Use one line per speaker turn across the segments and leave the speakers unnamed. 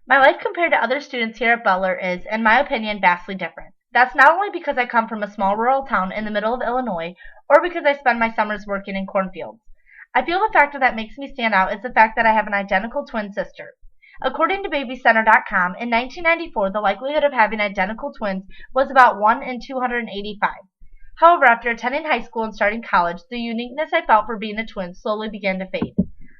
My life compared to other students here at Butler is, in my opinion, vastly different. That's not only because I come from a small rural town in the middle of Illinois, or because I spend my summers working in cornfields. I feel the factor that makes me stand out is the fact that I have an identical twin sister. According to BabyCenter.com, in 1994, the likelihood of having identical twins was about 1 in 285. However, after attending high school and starting college, the uniqueness I felt for being a twin slowly began to fade.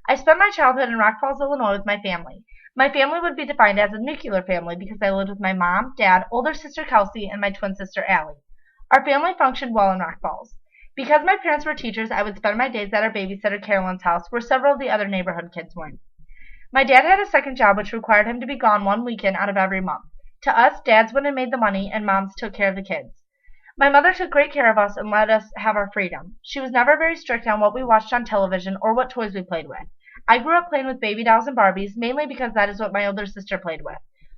I spent my childhood in Rock Falls, Illinois with my family. My family would be defined as a nuclear family because I lived with my mom, dad, older sister Kelsey, and my twin sister Allie. Our family functioned well in Rock Falls. Because my parents were teachers, I would spend my days at our babysitter Carolyn's house, where several of the other neighborhood kids went. My dad had a second job which required him to be gone one weekend out of every month. To us, dads went and made the money, and moms took care of the kids. My mother took great care of us and let us have our freedom. She was never very strict on what we watched on television or what toys we played with. I grew up playing with baby dolls and Barbies, mainly because that is what my older sister played with.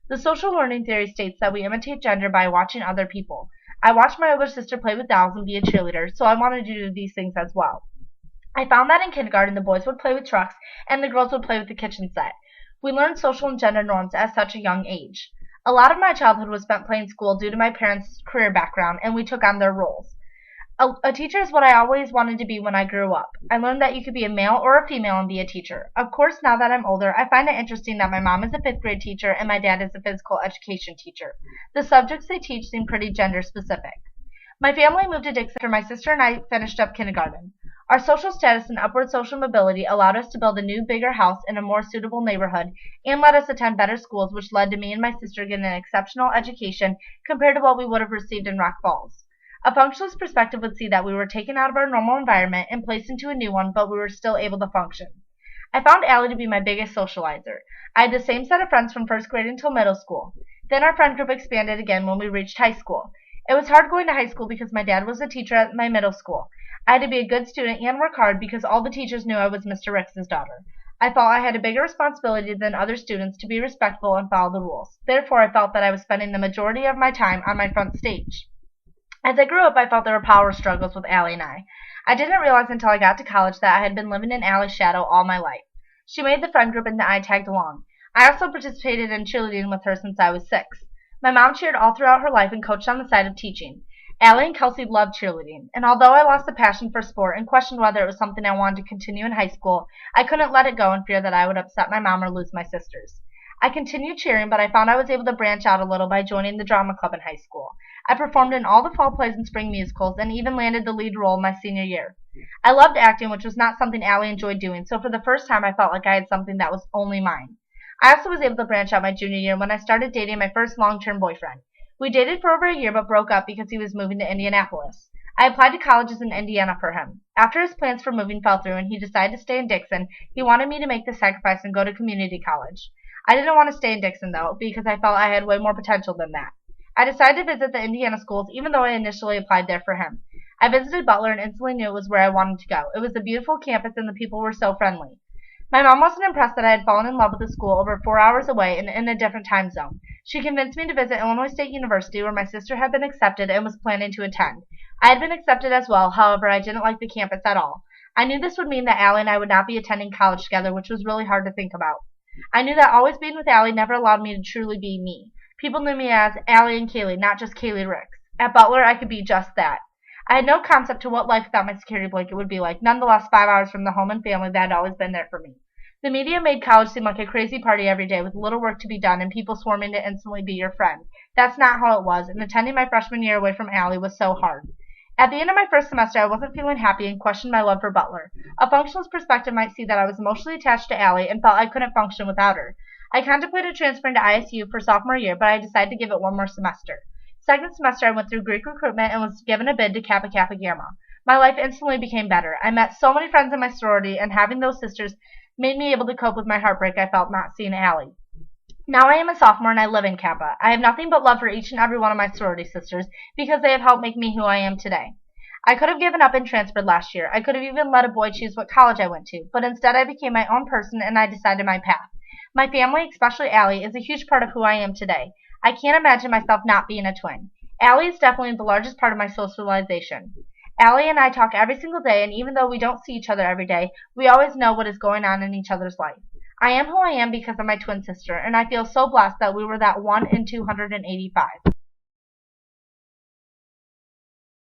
The social learning theory states that we imitate gender by watching other people. I watched my older sister play with dolls and be a cheerleader, so I wanted to do these things as well. I found that in kindergarten the boys would play with trucks and the girls would play with the kitchen set. We learned social and gender norms at such a young age. A lot of my childhood was spent playing school due to my parents' career background, and we took on their roles. A teacher is what I always wanted to be when I grew up. I learned that you could be a male or a female and be a teacher. Of course, now that I'm older, I find it interesting that my mom is a 5th grade teacher and my dad is a physical education teacher. The subjects they teach seem pretty gender specific. My family moved to Dixon after my sister and I finished up kindergarten. Our social status and upward social mobility allowed us to build a new, bigger house in a more suitable neighborhood and let us attend better schools, which led to me and my sister getting an exceptional education compared to what we would have received in Rock Falls. A functionalist perspective would see that we were taken out of our normal environment and placed into a new one, but we were still able to function. I found Allie to be my biggest socializer. I had the same set of friends from 1st grade until middle school. Then our friend group expanded again when we reached high school. It was hard going to high school because my dad was a teacher at my middle school. I had to be a good student and work hard because all the teachers knew I was Mr. Rix's daughter. I felt I had a bigger responsibility than other students to be respectful and follow the rules. Therefore, I felt that I was spending the majority of my time on my front stage. As I grew up, I felt there were power struggles with Allie and I. I didn't realize until I got to college that I had been living in Allie's shadow all my life. She made the friend group and I tagged along. I also participated in cheerleading with her since I was 6. My mom cheered all throughout her life and coached on the side of teaching. Allie and Kelsey loved cheerleading, and although I lost the passion for sport and questioned whether it was something I wanted to continue in high school, I couldn't let it go in fear that I would upset my mom or lose my sisters. I continued cheering, but I found I was able to branch out a little by joining the drama club in high school. I performed in all the fall plays and spring musicals and even landed the lead role my senior year. I loved acting, which was not something Allie enjoyed doing, so for the first time I felt like I had something that was only mine. I also was able to branch out my junior year when I started dating my first long-term boyfriend. We dated for over a year but broke up because he was moving to Indianapolis. I applied to colleges in Indiana for him. After his plans for moving fell through and he decided to stay in Dixon, he wanted me to make the sacrifice and go to community college. I didn't want to stay in Dixon, though, because I felt I had way more potential than that. I decided to visit the Indiana schools, even though I initially applied there for him. I visited Butler and instantly knew it was where I wanted to go. It was a beautiful campus and the people were so friendly. My mom wasn't impressed that I had fallen in love with the school over 4 hours away and in a different time zone. She convinced me to visit Illinois State University, where my sister had been accepted and was planning to attend. I had been accepted as well, however, I didn't like the campus at all. I knew this would mean that Allie and I would not be attending college together, which was really hard to think about. I knew that always being with Allie never allowed me to truly be me. People knew me as Allie and Kaylie, not just Kaylie Ricks. At Butler, I could be just that. I had no concept to what life without my security blanket would be like, nonetheless 5 hours from the home and family that had always been there for me. The media made college seem like a crazy party every day with little work to be done and people swarming to instantly be your friend. That's not how it was, and attending my freshman year away from Allie was so hard. At the end of my first semester, I wasn't feeling happy and questioned my love for Butler. A functionalist perspective might see that I was emotionally attached to Allie and felt I couldn't function without her. I contemplated transferring to ISU for sophomore year, but I decided to give it one more semester. Second semester, I went through Greek recruitment and was given a bid to Kappa Kappa Gamma. My life instantly became better. I met so many friends in my sorority, and having those sisters made me able to cope with my heartbreak I felt not seeing Allie. Now I am a sophomore and I live in Kappa. I have nothing but love for each and every one of my sorority sisters because they have helped make me who I am today. I could have given up and transferred last year. I could have even let a boy choose what college I went to, but instead I became my own person and I decided my path. My family, especially Allie, is a huge part of who I am today. I can't imagine myself not being a twin. Allie is definitely the largest part of my socialization. Allie and I talk every single day, and even though we don't see each other every day, we always know what is going on in each other's life. I am who I am because of my twin sister, and I feel so blessed that we were that 1 in 285.